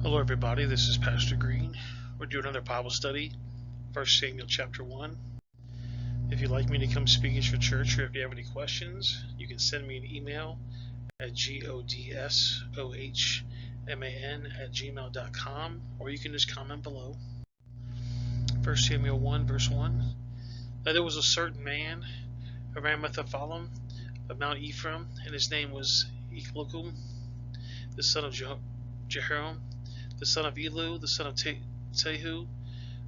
Hello everybody, this is Pastor Green. We're doing another Bible study, 1 Samuel chapter 1. If you'd like me to come speak at your church, or if you have any questions, you can send me an email at godsohman@gmail.com, or you can just comment below. 1 Samuel 1 verse 1. Now there was a certain man of Ramathaphallum of Mount Ephraim, and his name was Echlokum, the son of Jehoram, the son of Elu, the son of Tehu,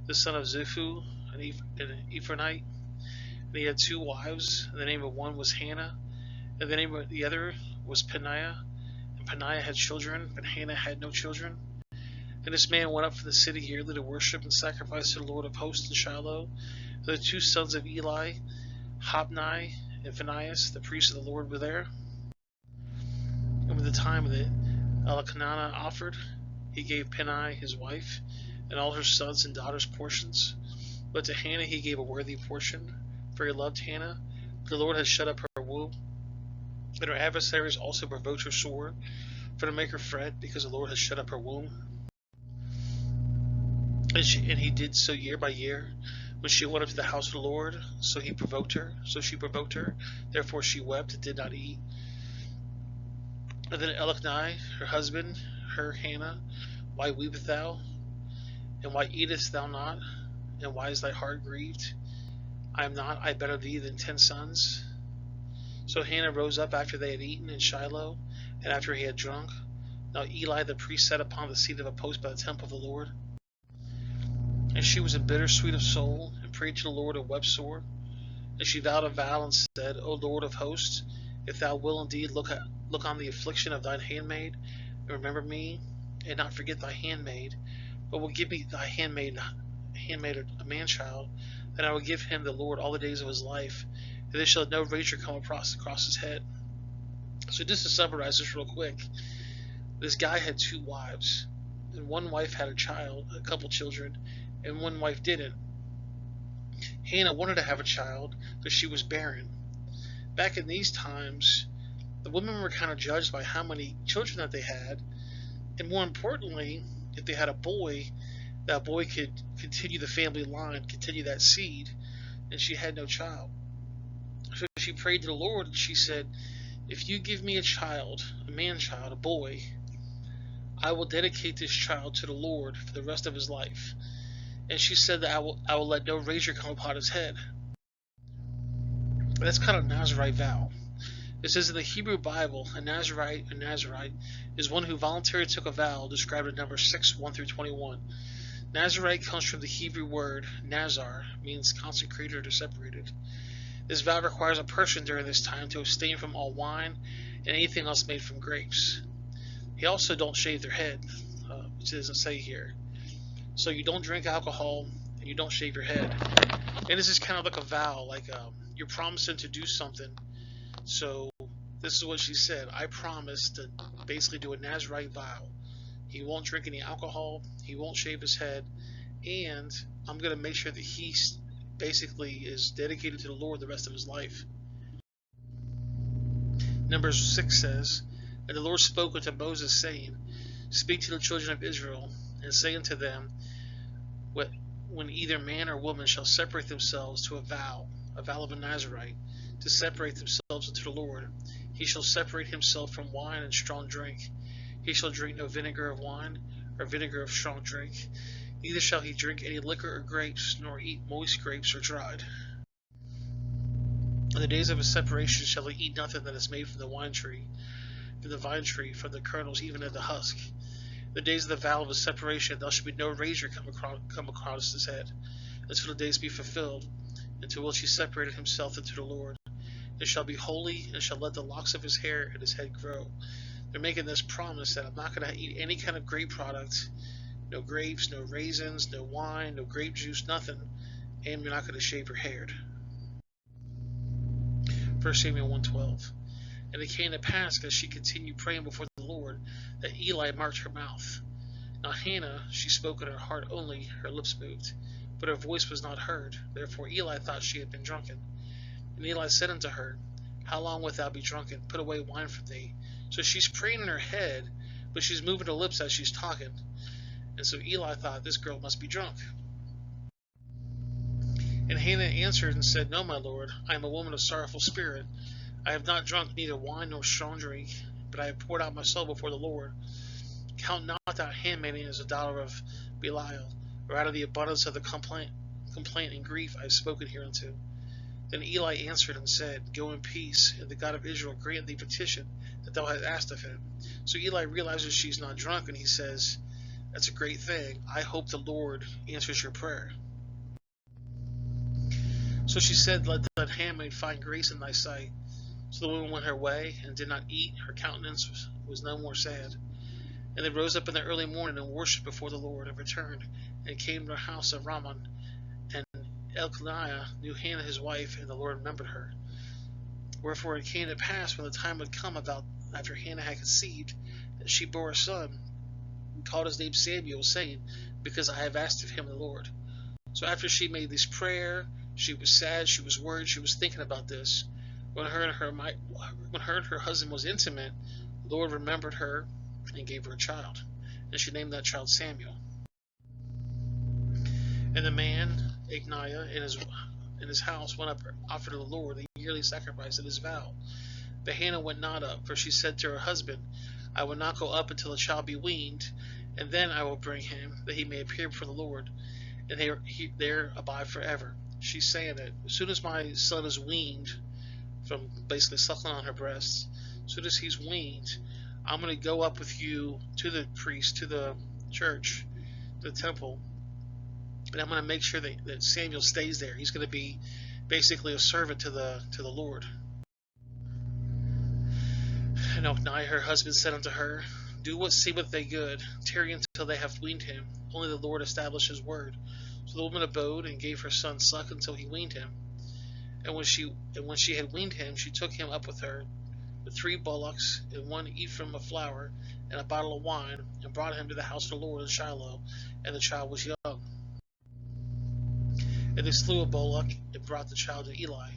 the son of Ziphu, an Ephraimite. And he had two wives, and the name of one was Hannah, and the name of the other was Peninnah. And Peninnah had children, but Hannah had no children. And this man went up from the city yearly to worship and sacrifice to the Lord of hosts in Shiloh. And the two sons of Eli, Hophni and Phinehas, the priests of the Lord, were there. And when the time that Elkanah offered, he gave Peninnah his wife and all her sons and daughters portions. But to Hannah he gave a worthy portion, for he loved Hannah. But the Lord had shut up her womb, and her adversaries also provoked her sore, for to make her fret, because the Lord had shut up her womb. And he did so year by year. When she went up to the house of the Lord, so she provoked her. Therefore she wept and did not eat. And then Elkanah, her husband, her Hannah, why weepest thou? And why eatest thou not? And why is thy heart grieved? I am not I better thee than 10 sons? So Hannah rose up after they had eaten in Shiloh, and after he had drunk. Now Eli the priest sat upon the seat of a post by the temple of the Lord. And she was in bitter sweet of soul, and prayed to the Lord and wept sore. And she vowed a vow and said, O Lord of hosts, if thou wilt indeed look on the affliction of thine handmaid, and remember me, and not forget thy handmaid, but will give me thy handmaid a man-child, then I will give him the Lord all the days of his life, and there shall no razor come across his head. So just to summarize this real quick, this guy had two wives, and one wife had a couple children, and one wife didn't. Hannah wanted to have a child, but she was barren. Back in these times, the women were kind of judged by how many children that they had, and more importantly, if they had a boy, that boy could continue the family line, continue that seed, and she had no child. So she prayed to the Lord, and she said, if you give me a child, a man-child, a boy, I will dedicate this child to the Lord for the rest of his life. And she said that I will let no razor come upon his head. That's kind of a Nazirite vow. It says in the Hebrew Bible, a Nazirite is one who voluntarily took a vow, described in Numbers 6, 1 through 21. Nazirite comes from the Hebrew word nazar, means consecrated or separated. This vow requires a person during this time to abstain from all wine and anything else made from grapes. They also don't shave their head, which it doesn't say here. So you don't drink alcohol and you don't shave your head. And this is kind of like a vow, like you're promising to do something. So this is what she said. I promise to basically do a Nazirite vow. He won't drink any alcohol. He won't shave his head. And I'm going to make sure that he basically is dedicated to the Lord the rest of his life. Numbers 6 says, And the Lord spoke unto Moses, saying, Speak to the children of Israel, and say unto them, when either man or woman shall separate themselves to a vow of a Nazirite, to separate themselves unto the Lord, he shall separate himself from wine and strong drink. He shall drink no vinegar of wine, or vinegar of strong drink. Neither shall he drink any liquor or grapes, nor eat moist grapes or dried. In the days of his separation shall he eat nothing that is made from the vine tree, from the kernels, even of the husk. The days of the vow of his separation, there shall be no razor come across his head, until the days be fulfilled, until which he separated himself unto the Lord. It shall be holy, and shall let the locks of his hair and his head grow. They're making this promise that I'm not going to eat any kind of grape product, no grapes, no raisins, no wine, no grape juice, nothing, and you're not going to shave your hair. 1 Samuel 1:12. And it came to pass, as she continued praying before the Lord, that Eli marked her mouth. Now Hannah, she spoke in her heart only, her lips moved, but her voice was not heard. Therefore Eli thought she had been drunken. And Eli said unto her, How long wilt thou be drunken? Put away wine from thee. So she's praying in her head, but she's moving her lips as she's talking. And so Eli thought, this girl must be drunk. And Hannah answered and said, No, my lord, I am a woman of sorrowful spirit. I have not drunk neither wine nor strong drink, but I have poured out my soul before the Lord. Count not thy handmaiden as a daughter of Belial, or out of the abundance of the complaint and grief I have spoken hereunto. Then Eli answered and said, Go in peace, and the God of Israel grant thee petition that thou hast asked of him. So Eli realizes she's not drunk, and he says, That's a great thing. I hope the Lord answers your prayer. So she said, Let that handmaid find grace in thy sight. So the woman went her way, and did not eat. Her countenance was no more sad. And they rose up in the early morning, and worshipped before the Lord, and returned, and came to the house of Ramah. And Elkanah knew Hannah his wife, and the Lord remembered her. Wherefore it came to pass, when the time had come about after Hannah had conceived, that she bore a son, and called his name Samuel, saying, Because I have asked of him the Lord. So after she made this prayer, she was sad, she was worried, she was thinking about this. When her and her husband was intimate, the Lord remembered her and gave her a child, and she named that child Samuel. And the man Elkanah in his house went up, offered to the Lord the yearly sacrifice of his vow. But Hannah went not up, for she said to her husband, I will not go up until the child be weaned, and then I will bring him, that he may appear before the Lord, and there abide forever. She's saying that as soon as my son is weaned, from basically suckling on her breasts, as soon as he's weaned, I'm going to go up with you to the priest, to the church, to the temple, and I'm going to make sure that Samuel stays there. He's going to be basically a servant to the Lord. And Elkanah, her husband, said unto her, Do what seemeth thee good, tarry until they have weaned him. Only the Lord established his word. So the woman abode, and gave her son suck until he weaned him. And when she had weaned him, she took him up with her, with 3 bullocks, and 1 ephah of flour, and a bottle of wine, and brought him to the house of the Lord in Shiloh. And the child was young. And they slew a bullock, and brought the child to Eli.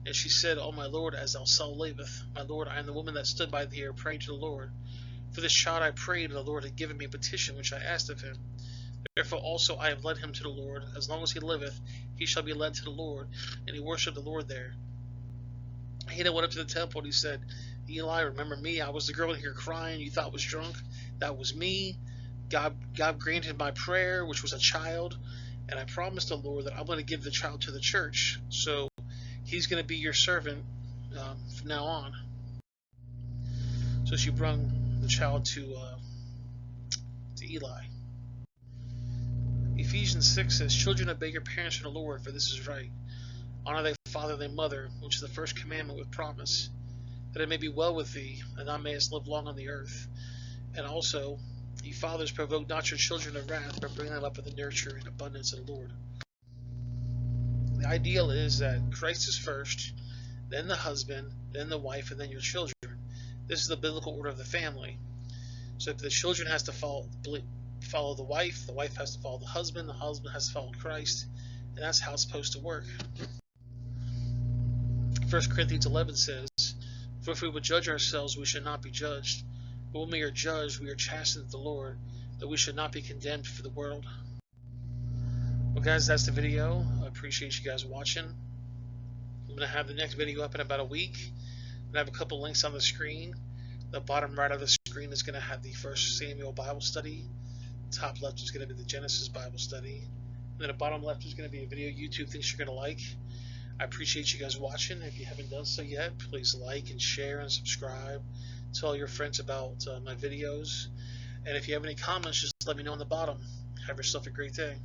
And she said, O my Lord, as thou so liveth, my Lord, I am the woman that stood by thee here, praying to the Lord. For this child I prayed, and the Lord had given me a petition which I asked of him. Therefore also I have led him to the Lord. As long as he liveth, he shall be led to the Lord. And he worshipped the Lord there. Hannah went up to the temple, and he said, Eli, remember me? I was the girl in here crying you thought was drunk. That was me. God granted my prayer, which was a child. And I promised the Lord that I'm going to give the child to the church. So he's going to be your servant from now on. So she brought the child to Eli. Ephesians 6 says, Children, obey your parents in the Lord, for this is right. Honor thy father and thy mother, which is the first commandment with promise, that it may be well with thee, and thou mayest live long on the earth. And also, ye fathers, provoke not your children to wrath, but bring them up with the nurture and abundance of the Lord. The ideal is that Christ is first, then the husband, then the wife, and then your children. This is the biblical order of the family. So if the children has to follow the wife has to follow the husband has to follow Christ, and that's how it's supposed to work. 1 Corinthians 11 says, For if we would judge ourselves, we should not be judged. But when we are judged, we are chastened of the Lord, that we should not be condemned for the world. Well, guys, that's the video. I appreciate you guys watching. I'm going to have the next video up in about a week. I'm going to have a couple links on the screen. The bottom right of the screen is going to have the 1 Samuel Bible study. Top left is going to be the Genesis Bible study. And then the bottom left is going to be a video YouTube thinks you're going to like. I appreciate you guys watching. If you haven't done so yet, please like and share and subscribe. Tell your friends about my videos. And if you have any comments, just let me know on the bottom. Have yourself a great day.